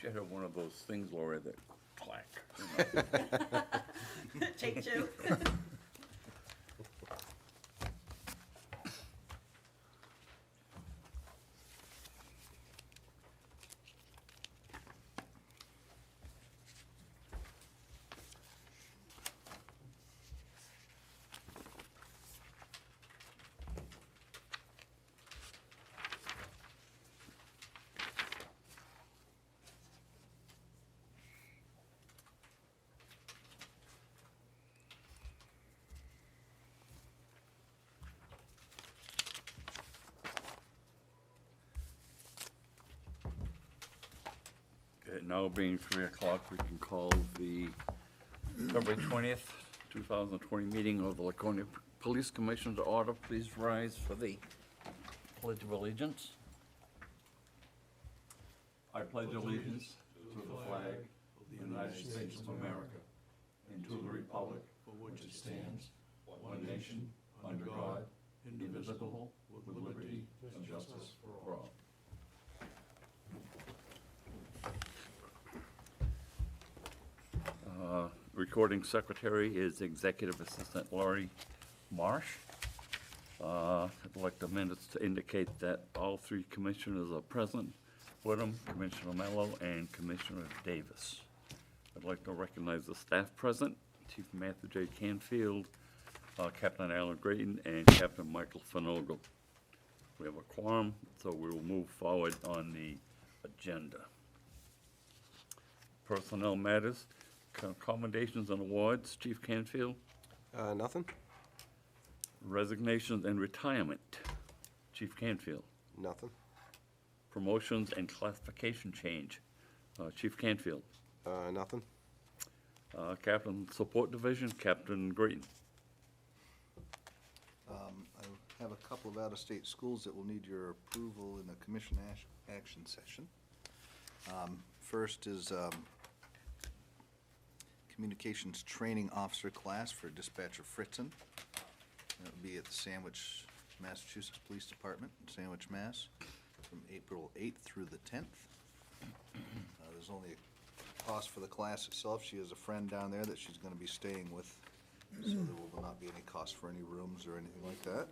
should have one of those things, Laura, that clack. Take two. Okay, now being 3 o'clock, we can call the February 20th, 2020 meeting of the Laconia Police Commission to order. Please rise for the Pledge of Allegiance. I pledge allegiance to the flag of the United States of America and to the republic for which it stands, one nation, under God, indivisible, with liberty and justice for all. Recording secretary is Executive Assistant Laurie Marsh. I'd like the minutes to indicate that all 3 commissioners are present. Woodham, Commissioner Mello, and Commissioner Davis. I'd like to recognize the staff present, Chief Matthew J. Canfield, Captain Alan Grayton, and Captain Michael Finogle. We have a quorum, so we will move forward on the agenda. Personnel matters, commendations and awards, Chief Canfield. Nothing? Resignations and retirement, Chief Canfield. Nothing? Promotions and classification change, Chief Canfield. Nothing? Captain Support Division, Captain Green. I have a couple of out-of-state schools that will need your approval in the commission action session. First is Communications Training Officer class for Dispatcher Fritzen. That would be at the Sandwich, Massachusetts Police Department in Sandwich, Mass, from April 8th through the 10th. There's only a cost for the class itself. She has a friend down there that she's going to be staying with, so there will not be any cost for any rooms or anything like that.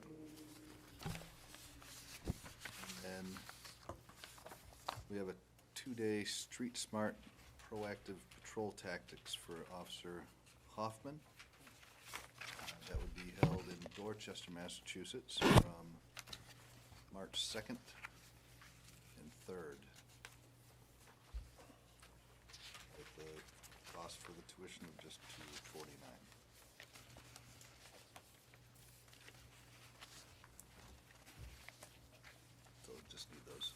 And we have a 2-day Street Smart Proactive Patrol Tactics for Officer Hoffman. That would be held in Dorchester, Massachusetts from March 2nd and 3rd. With the cost for the tuition of just $249. So just need those.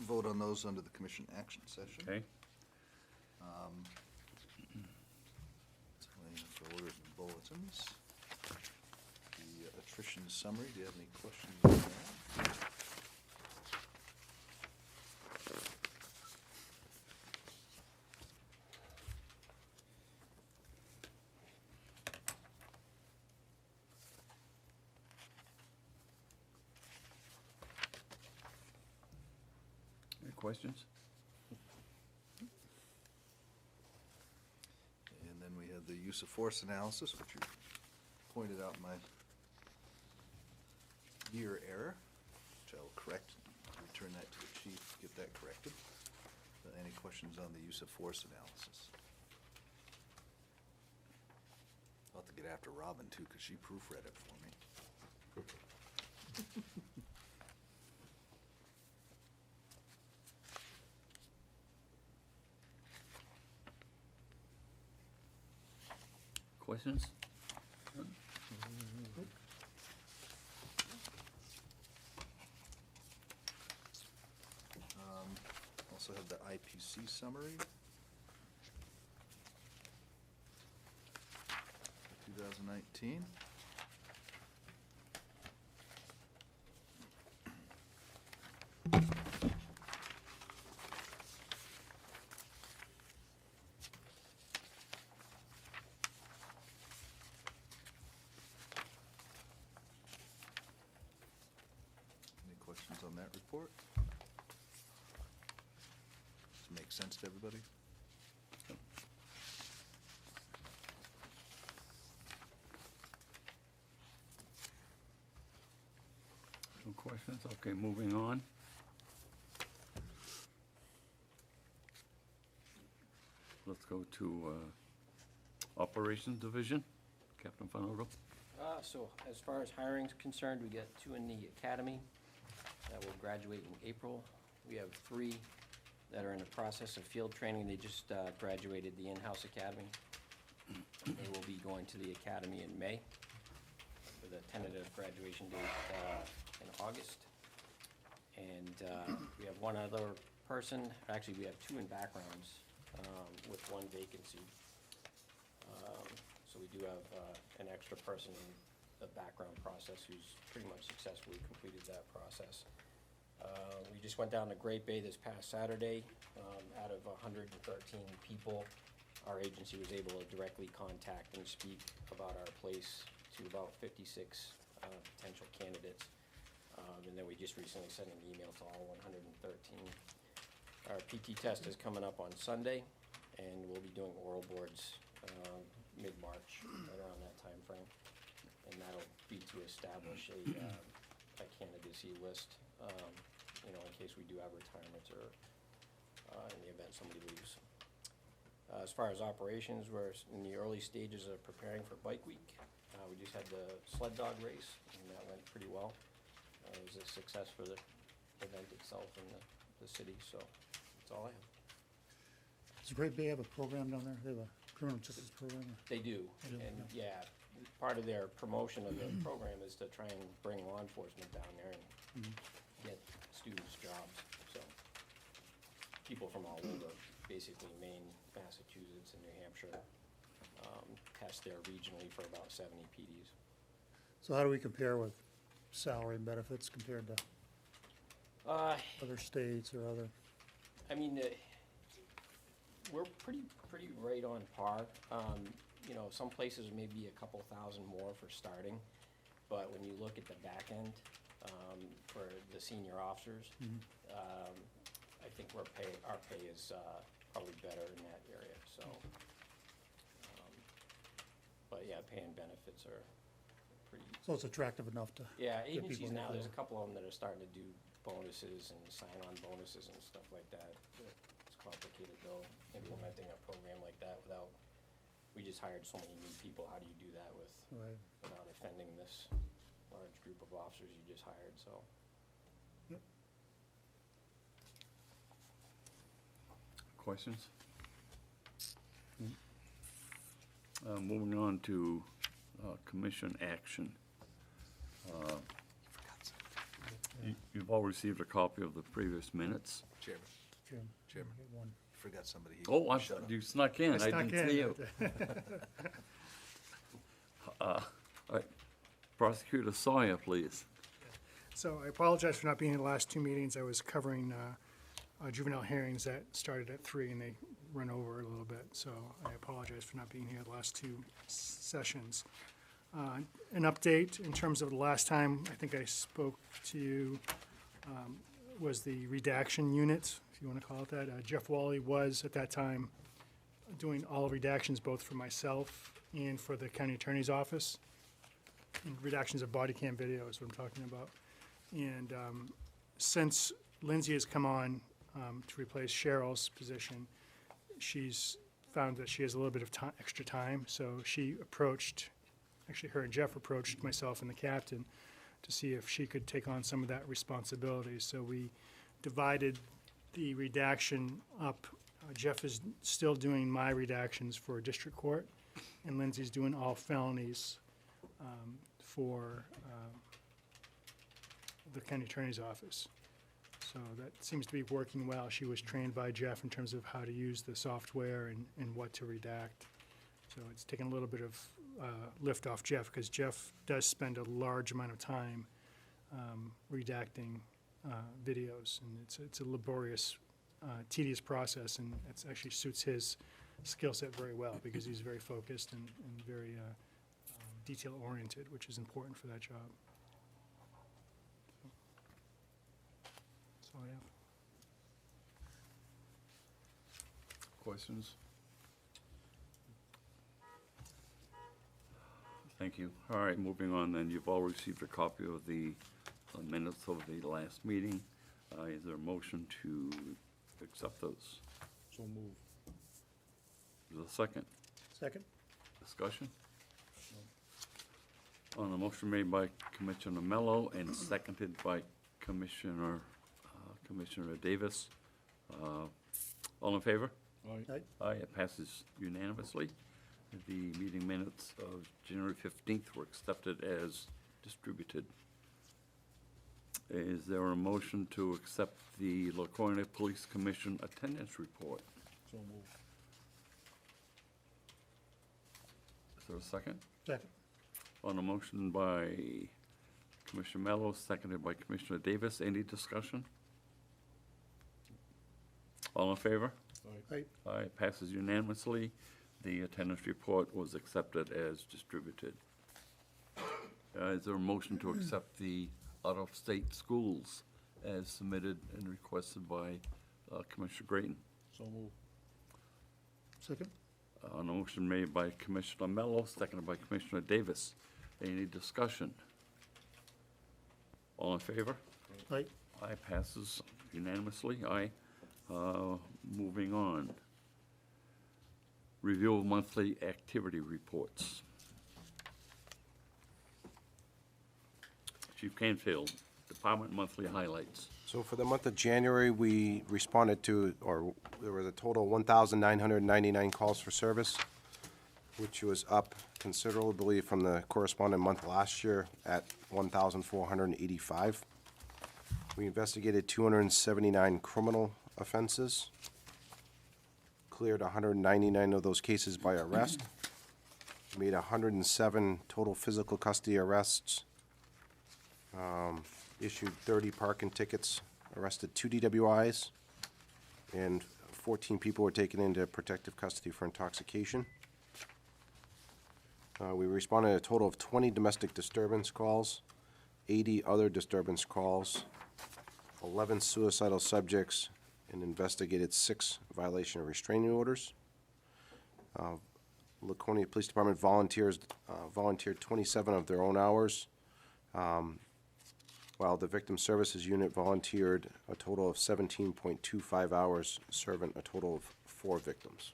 Vote on those under the commission action session. Okay. For orders and bulletins. The attrition summary, do you have any questions on that? Any questions? And then we have the use of force analysis, which you pointed out in my year error, which I will correct, return that to the chief, get that corrected. Any questions on the use of force analysis? I'll have to get after Robin too, because she proofread it for me. Questions? Also have the IPC summary. 2019. Any questions on that report? makes sense to everybody? No questions? Okay, moving on. Let's go to Operations Division. Captain Fanogo. So as far as hiring is concerned, we got 2 in the academy that will graduate in April. We have 3 that are in the process of field training. They just graduated the in-house academy. They will be going to the academy in May with a tentative graduation date in August. And we have 1 other person, actually we have 2 in backgrounds with 1 vacancy. So we do have an extra person in the background process who's pretty much successfully completed that process. We just went down to Great Bay this past Saturday. Out of 113 people, our agency was able to directly contact and speak about our place to about 56 potential candidates. And then we just recently sent an email to all 113. Our PT test is coming up on Sunday, and we'll be doing oral boards mid-March, right around that time frame. And that'll be to establish a candidacy list, in case we do have retirements or in the event somebody leaves. As far as operations, we're in the early stages of preparing for Bike Week. We just had the sled dog race, and that went pretty well. It was a success for the event itself in the city, so that's all I have. Does Great Bay have a program down there? They have a criminal justice program? They do, They do, and yeah, part of their promotion of the program is to try and bring law enforcement down there and get students jobs, so. People from all over, basically Maine, Massachusetts, and New Hampshire, test there regionally for about 70 PDs. So how do we compare with salary and benefits compared to other states or other? I mean, we're pretty right on par. Some places may be a couple thousand more for starting, but when you look at the back end, for the senior officers, I think our pay is probably better in that area, so. But yeah, pay and benefits are pretty. So it's attractive enough to, Yeah, get people agencies in the now, there's a door. couple of them that are starting to do bonuses and sign-on bonuses and stuff like that. It's complicated though, implementing a program like that we just hired so many new people. How do you do that right? without offending this large group of officers you just hired, so. Questions? Moving on to commission action. You've all received a copy of the previous minutes. Chairman, Chairman, Chairman. get one. forgot somebody. Oh, Shut up. you snuck in. I snuck didn't see in. you. All right. Prosecutor Sawyer, please. So I apologize for not being in the last 2 meetings. I was covering juvenile hearings that started at 3 and they run over a little bit. So I apologize for not being here the last 2 sessions. An update in terms of the last time I think I spoke to you was the redaction unit, if you want to call it that. Jeff Wally was at that time doing all redactions both for myself and for the county attorney's office. And redactions of body cam video is what I'm talking about. And since Lindsay has come on to replace Cheryl's position, she's found that she has a little bit of extra time. So she approached, actually her and Jeff approached myself and the captain to see if she could take on some of that responsibility. So we divided the redaction up. Jeff is still doing my redactions for district court, and Lindsay's doing all felonies for the county attorney's office. So that seems to be working well. She was trained by Jeff in terms of how to use the software and what to redact. So it's taken a little bit of lift off Jeff, because Jeff does spend a large amount of time redacting videos, and it's a laborious, tedious process, and it actually suits his skill set very well, because he's very focused and very detail-oriented, which is important for that job. So, that's all I have. questions? Thank you. All right, moving on then. You've all received a copy of the minutes of the last meeting. Is there a motion to accept those? So move. Is there a second? Second? Discussion? On the motion made by Commissioner Mello and seconded by Commissioner Davis. All in favor? Aye. Aye, it passes unanimously. The meeting minutes of January 15th were accepted as distributed. Is there a motion to accept the Laconia Police Commission attendance report? So move. Is there a second? Second? On a motion by Commissioner Mello, seconded by Commissioner Davis, any discussion? All in favor? Aye. Aye, it passes unanimously. The attendance report was accepted as distributed. Is there a motion to accept the out-of-state schools as submitted and requested by Commissioner Grayton? So move. Second? On a motion made by Commissioner Mello, seconded by Commissioner Davis. Any discussion? All in favor? Aye. Aye, passes unanimously. Aye. Moving on. Review of monthly activity reports. Chief Canfield, Department monthly highlights. So for the month of January, we responded to, or there was a total of 1,999 calls for service, which was up considerably from the corresponding month last year at 1,485. We investigated 279 criminal offenses, cleared 199 of those cases by arrest, made 107 total physical custody arrests, issued 30 parking tickets, arrested 2 DWIs, and 14 people were taken into protective custody for intoxication. We responded to a total of 20 domestic disturbance calls, 80 other disturbance calls, 11 suicidal subjects, and investigated 6 violation of restraining orders. Laconia Police Department volunteered 27 of their own hours, while the Victim Services Unit volunteered a total of 17.25 hours, serving a total of 4 victims.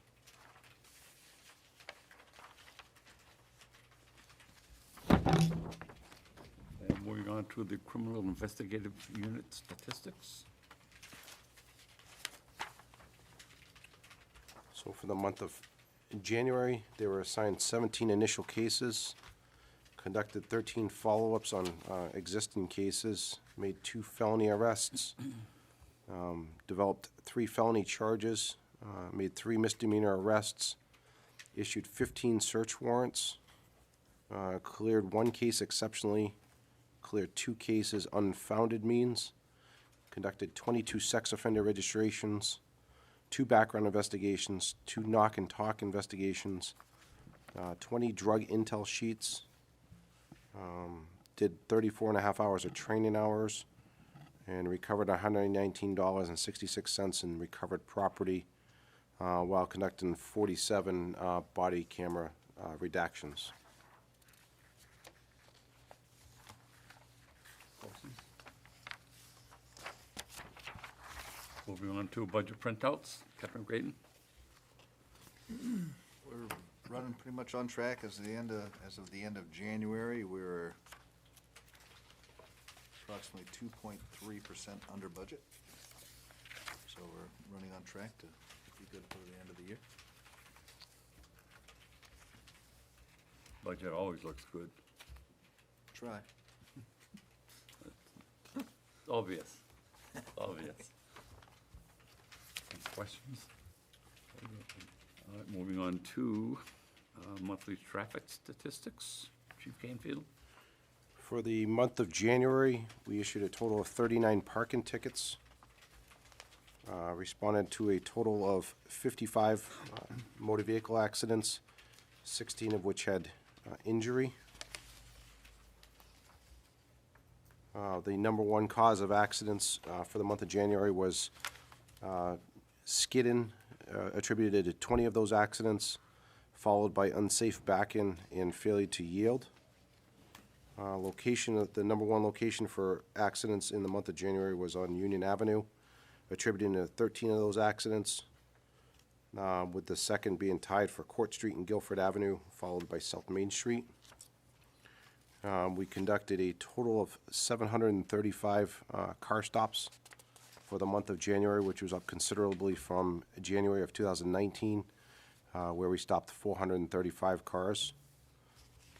And moving on to the Criminal Investigative Unit statistics. So for the month of January, they were assigned 17 initial cases, conducted 13 follow-ups on existing cases, made 2 felony arrests, developed 3 felony charges, made 3 misdemeanor arrests, issued 15 search warrants, cleared 1 case exceptionally, cleared 2 cases unfounded means, conducted 22 sex offender registrations, 2 background investigations, 2 knock and talk investigations, 20 drug intel sheets, did 34 and a half hours of training hours, and recovered $119.66 in recovered property, while conducting 47 body camera redactions. Moving on to budget printouts, Captain Grayton. We're running pretty much on track as of the end of January. We're approximately 2.3% under budget. So we're running on track to be good for the end of the year. Budget always looks good. Try. Obvious. Obvious. Any questions? All right, moving on to monthly traffic statistics. Chief Canfield. For the month of January, we issued a total of 39 parking tickets, responded to a total of 55 motor vehicle accidents, 16 of which had injury. The number 1 cause of accidents for the month of January was skidding attributed to 20 of those accidents, followed by unsafe back-in and failure to yield. The number one location for accidents in the month of January was on Union Avenue, attributing to 13 of those accidents, with the second being tied for Court Street and Guilford Avenue, followed by South Main Street. We conducted a total of 735 car stops for the month of January, which was up considerably from January of 2019, where we stopped 435 cars.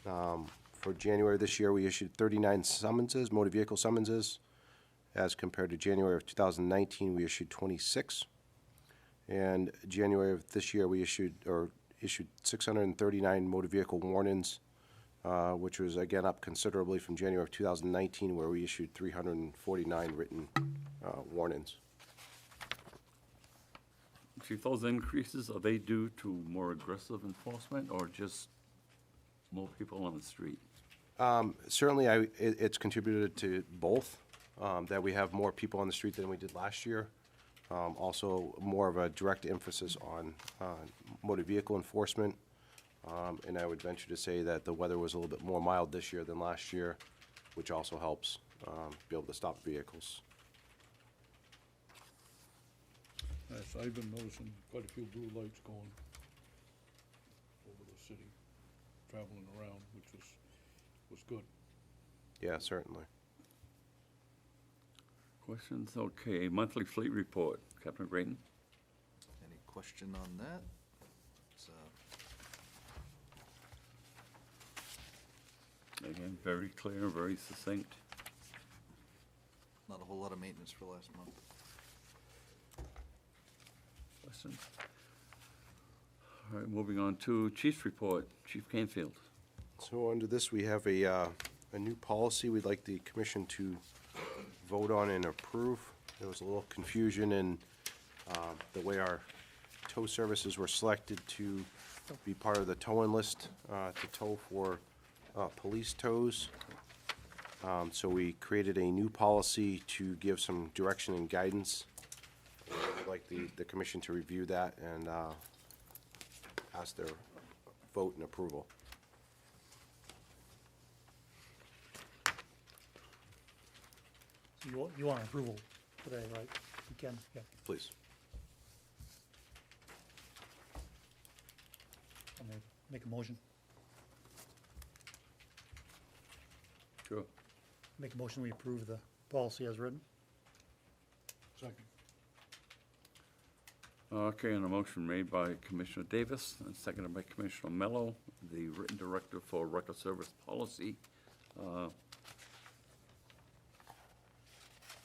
For January this year, we issued 39 summonses, motor vehicle summonses, as compared to January of 2019, we issued 26. And January of this year, we issued 639 motor vehicle warnings, which was again up considerably from January of 2019, where we issued 349 written warnings. Chief, those increases, are they due to more aggressive enforcement or just more people on the street? Certainly, it's contributed to both, that we have more people on the street than we did last year. Also, more of a direct emphasis on motor vehicle enforcement. And I would venture to say that the weather was a little bit more mild this year than last year, which also helps be able to stop vehicles. Yes, I've been noticing quite a few blue lights going over the city, traveling around, which was good. Yeah, certainly. Questions? Okay, monthly fleet report. Captain Grayton? Any question on that? It's, Again, very clear, very succinct. not a whole lot of maintenance for last month. Questions? All right, moving on to Chief's report. Chief Canfield. So under this, we have a new policy we'd like the commission to vote on and approve. There was a little confusion in the way our tow services were selected to be part of the towing list, to tow for police tows. So we created a new policy to give some direction and guidance. I'd like the commission to review that and ask their vote and approval. So you want approval today, right? You can, yeah. Please. I'm gonna make a motion. Sure. Make a motion, we approve the policy as written. Second. Okay, and a motion made by Commissioner Davis and seconded by Commissioner Mello, the written directive for record service policy.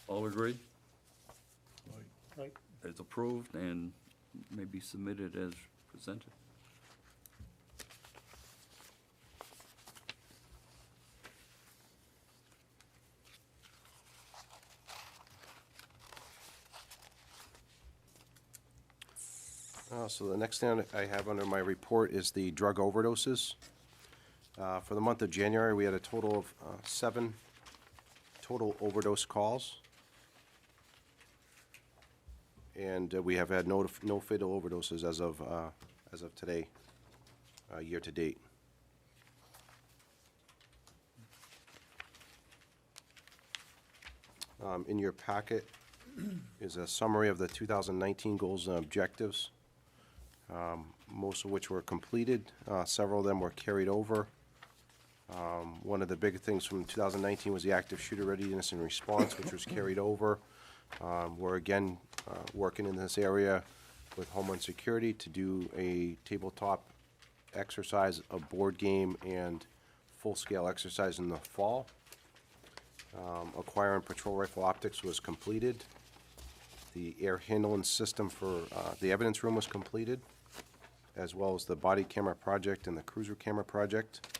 All agree? Right, It's approved and may be submitted as presented. So the next thing I have under my report is the drug overdoses. For the month of January, we had a total of 7 total overdose calls. And we have had no fatal overdoses as of today, year to date. In your packet is a summary of the 2019 goals and objectives, most of which were completed. Several of them were carried over. One of the big things from 2019 was the active shooter readiness and response, which was carried over. We're again working in this area with Homeland Security to do a tabletop exercise, a board game, and full-scale exercise in the fall. Acquiring patrol rifle optics was completed. The air handling system for the evidence room was completed, as well as the body camera project and the cruiser camera project.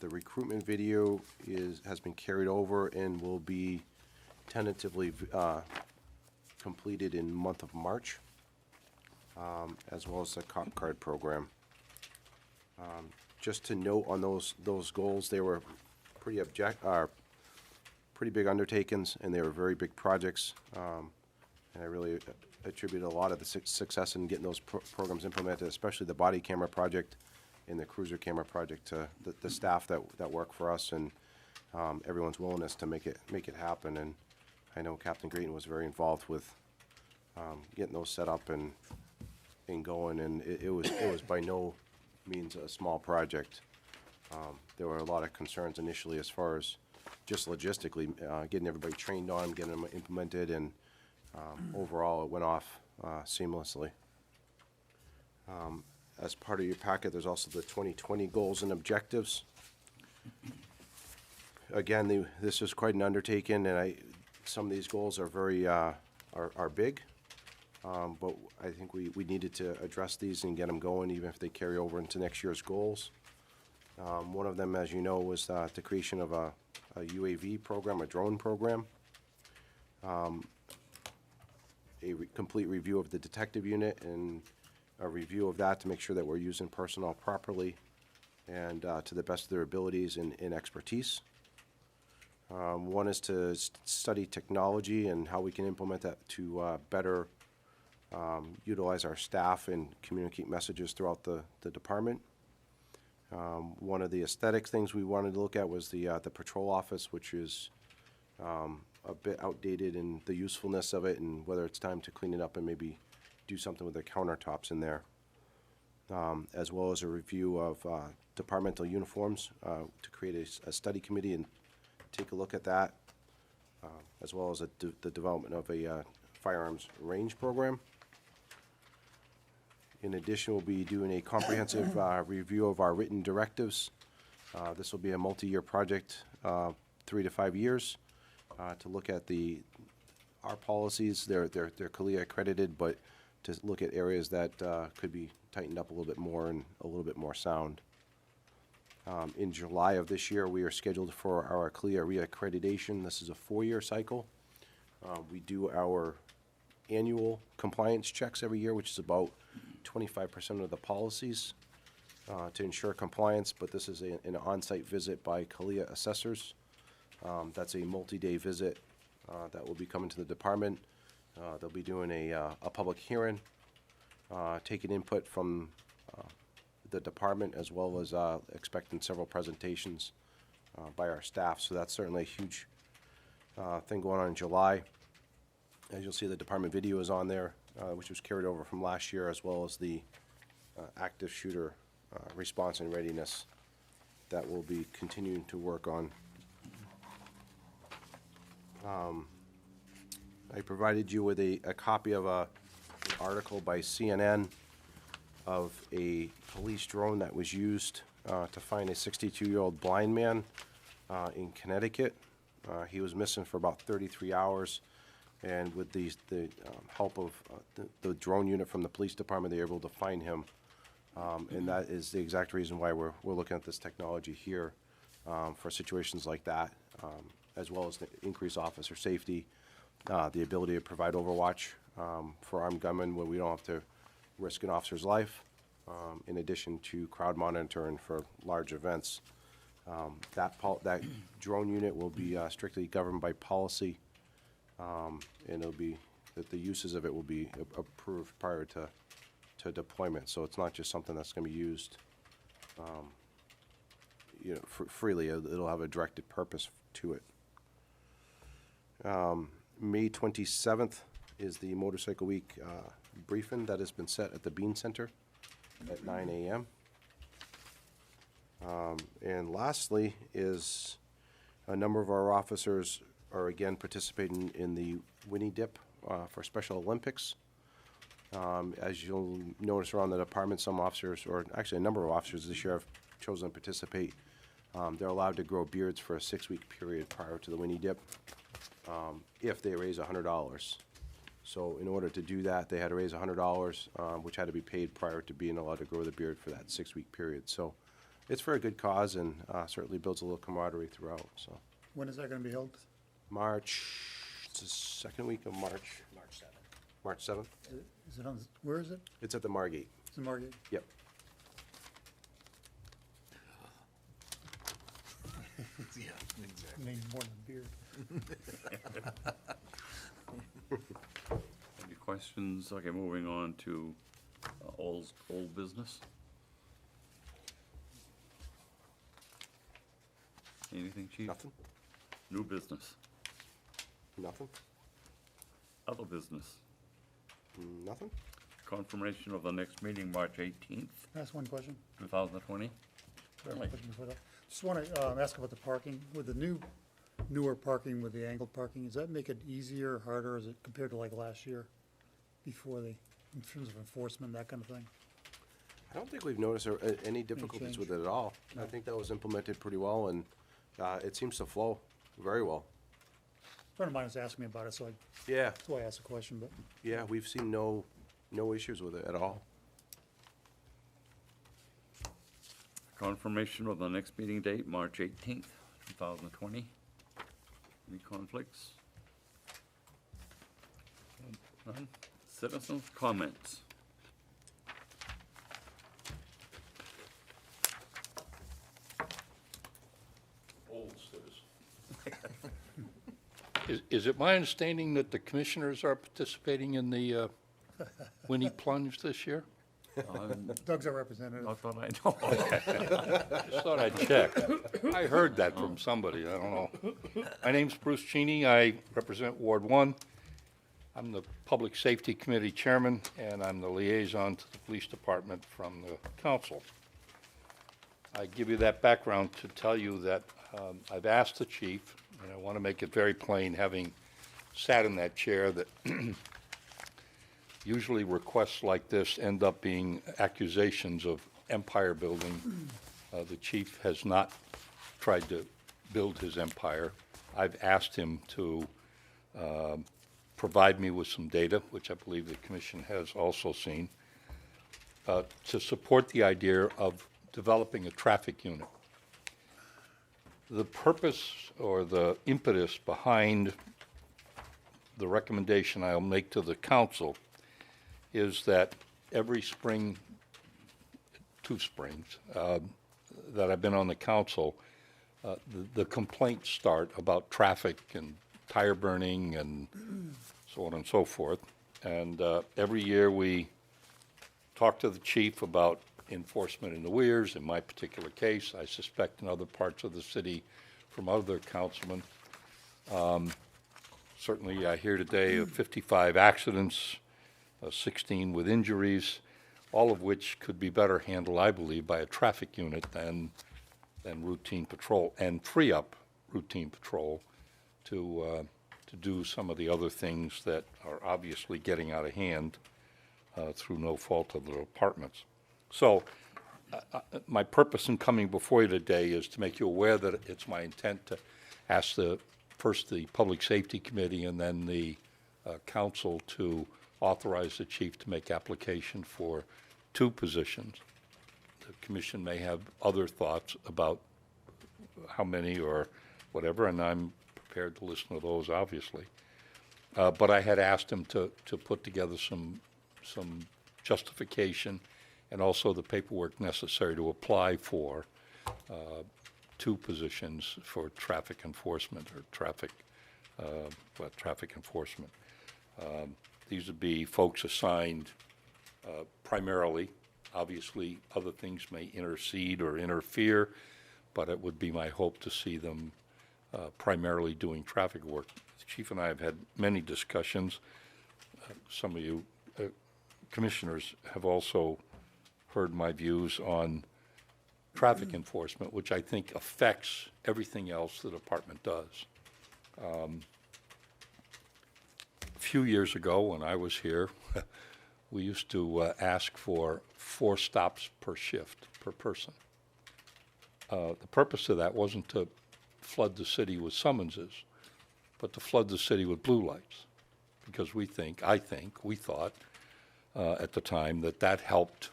The recruitment video has been carried over and will be tentatively completed in month of March, as well as the cop card program. Just to note on those goals, they were pretty big undertakings, and they were very big projects. And I really attribute a lot of the success in getting those programs implemented, especially the body camera project and the cruiser camera project, to the staff that work for us, and everyone's willingness to make it happen. And I know Captain Grayton was very involved with getting those set up and going, and it was by no means a small project. There were a lot of concerns initially as far as just logistically getting everybody trained on, getting them implemented, and overall it went off seamlessly. As part of your packet, there's also the 2020 goals and objectives. Again, this is quite an undertaking, and some of these goals are very are big, but I think we needed to address these and get them going, even if they carry over into next year's goals. One of them, as you know, was the creation of a UAV program, a drone program. Complete review of the detective unit and a review of that to make sure that we're using personnel properly and to the best of their abilities and expertise. One is to study technology and how we can implement that to better utilize our staff and communicate messages throughout the department. One of the aesthetic things we wanted to look at was the patrol office, which is a bit outdated in the usefulness of it, and whether it's time to clean it up and maybe do something with the countertops in there. As well as a review of departmental uniforms to create a study committee and take a look at that, as well as the development of a firearms range program. In addition, we'll be doing a comprehensive review of our written directives. This will be a multi-year project, 3 to 5 years, to look at our policies. They're CALIA accredited, but to look at areas that could be tightened up a little bit more and a little bit more sound. In July of this year, we are scheduled for our CALIA reaccreditation. This is a 4-year cycle. We do our annual compliance checks every year, which is about 25% of the policies to ensure compliance, but this is an on-site visit by CALIA assessors. That's a multi-day visit that will be coming to the department. They'll be doing a public hearing, taking input from the department, as well as expecting several presentations by our staff. So that's certainly a huge thing going on in July. As you'll see, the department video is on there, which was carried over from last year, as well as the active shooter response and readiness that we'll be continuing to work on. I provided you with a copy of an article by CNN of a police drone that was used to find a 62-year-old blind man in Connecticut. He was missing for about 33 hours, and with the help of the drone unit from the police department, they were able to find him. And that is the exact reason why we're looking at this technology here for situations like that, as well as to increase officer safety, the ability to provide overwatch for armed gunmen when we don't have to risk an officer's life, in addition to crowd monitoring for large events. That drone unit will be strictly governed by policy, and it'll be that the uses of it will be approved prior to deployment. So it's not just something that's going to be used, freely. It'll have a directed purpose to it. May 27th is the Motorcycle Week briefing that has been set at the Bean Center at 9 a.m. And lastly is a number of our officers are again participating in the Winnie Dip for Special Olympics. As you'll notice around the department, some officers, or actually a number of officers this year, have chosen to participate. They're allowed to grow beards for a 6-week period prior to the Winnie Dip if they raise $100. So in order to do that, they had to raise $100, which had to be paid prior to being allowed to grow the beard for that 6-week period. So it's for a good cause, and certainly builds a little camaraderie throughout. So When is that gonna be held? it's the second week of March. March 7th. March 7th. Is it on, where is it? It's at the Margate. It's in Margate? Yep. Yeah, I exactly. need more than a beard. questions? Okay, moving on to old business. Anything, chief? Nothing? New business? Nothing? Other business? Nothing? Confirmation of the next meeting, March 18th, Can I ask one question? 2020? Certainly. Question before that. Just want to ask about the parking. With the newer parking, with the angled parking, does that make it easier, harder, is it compared to like last year? Before in terms of enforcement, that kind of thing? I don't think we've noticed any difficulties with change? it at all. I No. think that was implemented pretty well, and it seems to flow very well. A friend of mine was asking me about it, so Yeah, that's why I asked the question, but yeah, we've seen no issues with it at all. Confirmation of the next meeting date, March 18th, 2020. Any conflicts? None? Citizens' comments? Old citizen. Is it my understanding that the commissioners are participating in the Winnie Plunge this year? Doug's our representative. Not that I know. Just thought I'd check. I heard that from somebody, I don't know. My name's Bruce Cheney, I represent Ward 1. I'm the Public Safety Committee Chairman, and I'm the liaison to the Police Department from the council. I give you that background to tell you that I've asked the chief, and I want to make it very plain, having sat in that chair, that usually requests like this end up being accusations of empire building. The chief has not tried to build his empire. I've asked him to provide me with some data, which I believe the commission has also seen, to support the idea of developing a traffic unit. The purpose or the impetus behind the recommendation I'll make to the council is that every spring, 2 springs, that I've been on the council, the complaints start about traffic and tire burning and so on and so forth. And every year we talk to the chief about enforcement in the weirs. In my particular case, I suspect in other parts of the city from other councilmen. Certainly, I hear today of 55 accidents, 16 with injuries, all of which could be better handled, I believe, by a traffic unit than routine patrol, and free up routine patrol to do some of the other things that are obviously getting out of hand through no fault of the departments. So my purpose in coming before you today is to make you aware that it's my intent to ask first the Public Safety Committee and then the council to authorize the chief to make application for 2 positions. The commission may have other thoughts about how many or whatever, and I'm prepared to listen to those, obviously. But I had asked him to put together some justification and also the paperwork necessary to apply for 2 positions for traffic enforcement or traffic enforcement. These would be folks assigned primarily. Obviously, other things may intercede or interfere, but it would be my hope to see them primarily doing traffic work. The chief and I have had many discussions. Some of you commissioners have also heard my views on traffic enforcement, which I think affects everything else the department does. A few years ago, when I was here, we used to ask for 4 stops per shift, per person. The purpose of that wasn't to flood the city with summonses, but to flood the city with blue lights. Because we thought at the time that helped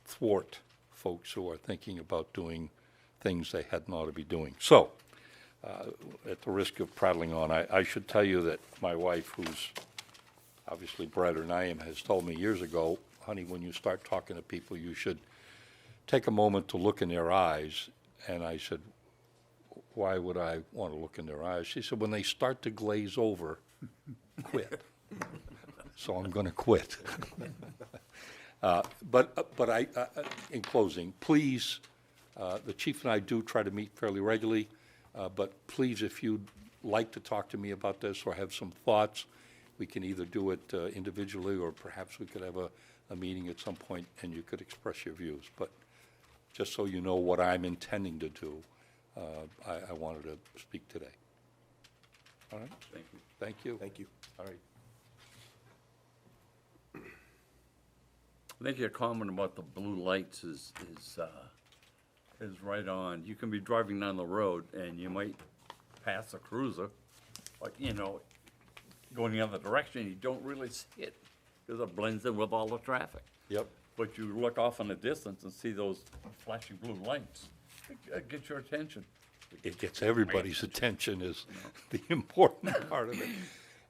thwart folks who are thinking about doing things they hadn't ought to be doing. So, at the risk of prattling on, I should tell you that my wife, who's obviously brighter than I am, has told me years ago, honey, when you start talking to people, you should take a moment to look in their eyes. And I said, why would I want to look in their eyes? She said, when they start to glaze over, quit. So I'm going to quit. But in closing, please, the chief and I do try to meet fairly regularly, but please, if you'd like to talk to me about this or have some thoughts, we can either do it individually, or perhaps we could have a meeting at some point and you could express your views. But just so you know what I'm intending to do, I wanted to speak today. All right? Thank you. Thank you. Thank you. All right. I think your comment about the blue lights is right on. You can be driving down the road and you might pass a cruiser, like, you know, going the other direction, you don't really see it, because it blends in with all the traffic. Yep. But you look off in the distance and see those flashing blue lights, it gets your attention. It gets everybody's attention is the important part of it.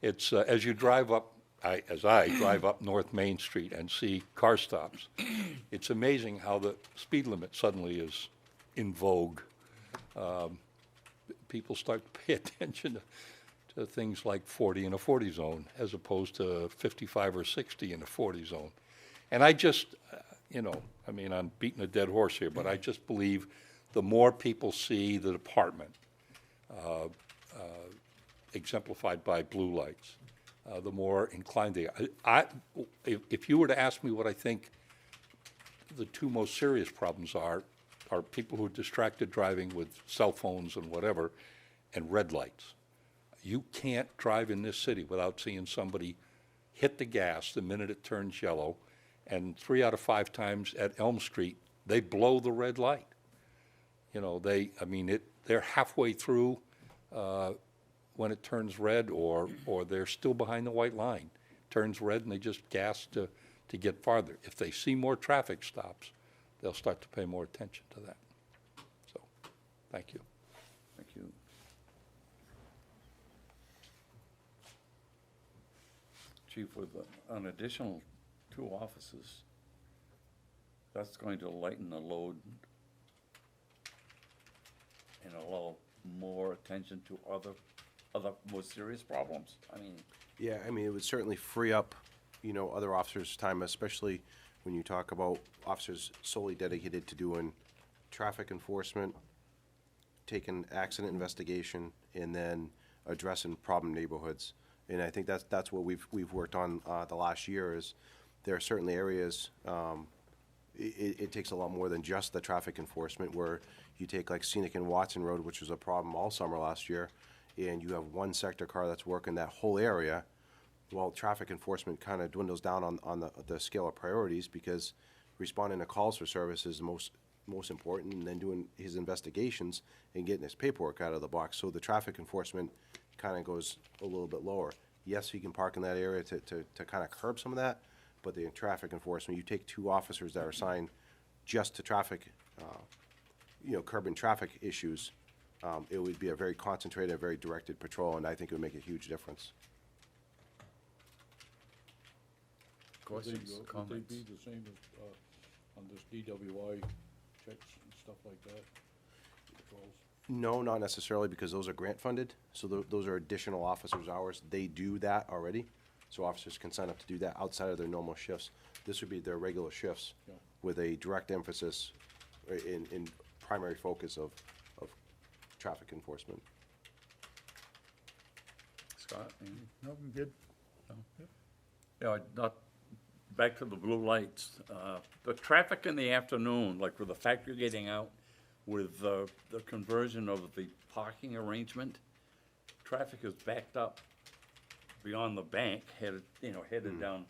It's, as you drive up, as I drive up North Main Street and see car stops, it's amazing how the speed limit suddenly is in vogue. People start to pay attention to things like 40 in a 40 zone as opposed to 55 or 60 in a 40 zone. And I just, I mean, I'm beating a dead horse here, but I just believe the more people see the department exemplified by blue lights, the more inclined they are. If you were to ask me what I think the two most serious problems are people who are distracted driving with cell phones and whatever, and red lights. You can't drive in this city without seeing somebody hit the gas the minute it turns yellow, and 3 out of 5 times at Elm Street, they blow the red light. They're halfway through when it turns red, or they're still behind the white line. Turns red and they just gas to get farther. If they see more traffic stops, they'll start to pay more attention to that. So, thank you. Thank you. Chief, with an additional 2 offices, that's going to lighten the load and allow more attention to other more serious problems. Yeah, it would certainly free up, other officers' time, especially when you talk about officers solely dedicated to doing traffic enforcement, taking accident investigation, and then addressing problem neighborhoods. And I think that's what we've worked on the last year. Is there are certainly areas it takes a lot more than just the traffic enforcement, where you take like Scenic and Watson Road, which was a problem all summer last year, and you have one sector car that's working that whole area. Well, traffic enforcement kind of dwindles down on the scale of priorities, because responding to calls for service is most important, and then doing his investigations and getting his paperwork out of the box. So the traffic enforcement kind of goes a little bit lower. Yes, he can park in that area to kind of curb some of that, but the traffic enforcement, you take 2 officers that are assigned just to traffic, curbing traffic issues, it would be a very concentrated, very directed patrol, and I think it would make a huge difference. Questions, comments? Would they be the same as, on this DWI checks and stuff like that? Patrols? No, not necessarily, because those are grant funded, so those are additional officers' hours. They do that already, so officers can sign up to do that outside of their normal shifts. This would be their regular shifts, Yeah. with a direct emphasis in primary focus of traffic enforcement. Scott, anything? No, I'm good. Back to the blue lights. The traffic in the afternoon, like with the factory getting out, with the conversion of the parking arrangement, traffic is backed up beyond the bank, headed down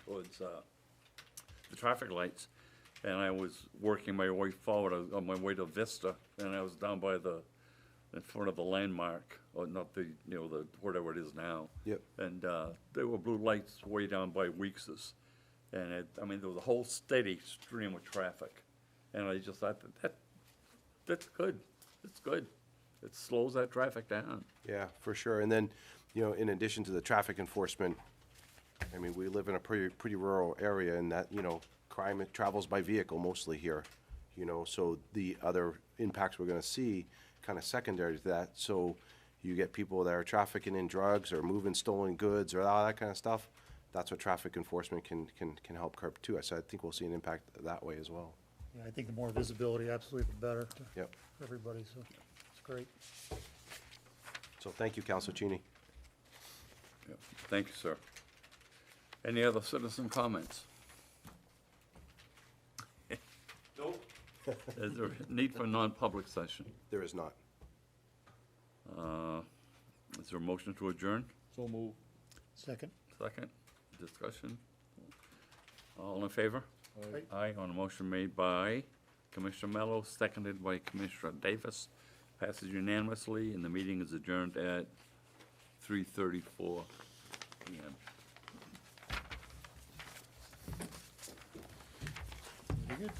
towards the traffic lights. And I was working my way forward, I was on my way to Vista, and I was down by in front of the landmark, or not the whatever it is now. Yep. And there were blue lights way down by Weeks's. And there was a whole steady stream of traffic. And I just thought that's good. It's good. It slows that traffic down. Yeah, for sure. And then, in addition to the traffic enforcement, we live in a pretty rural area, and that, crime travels by vehicle mostly here, so the other impacts we're gonna see kind of secondary to that. So, you get people that are trafficking in drugs or moving stolen goods or all that kind of stuff, that's what traffic enforcement can help curb too. So I think we'll see an impact that way as well. Yeah, I think the more visibility, absolutely the better Yep. for everybody, so it's great. So thank you, Council Cheney. Yep. Thank you, sir. Any other citizen comments? Nope. Is there a need for a non-public session? There is not. Is there a motion to adjourn? So move. Second? Second, discussion. All in favor? Aye. Aye, on a motion made by Commissioner Mello, seconded by Commissioner Davis. Passes unanimously, and the meeting is adjourned at 3:34 PM. Very good.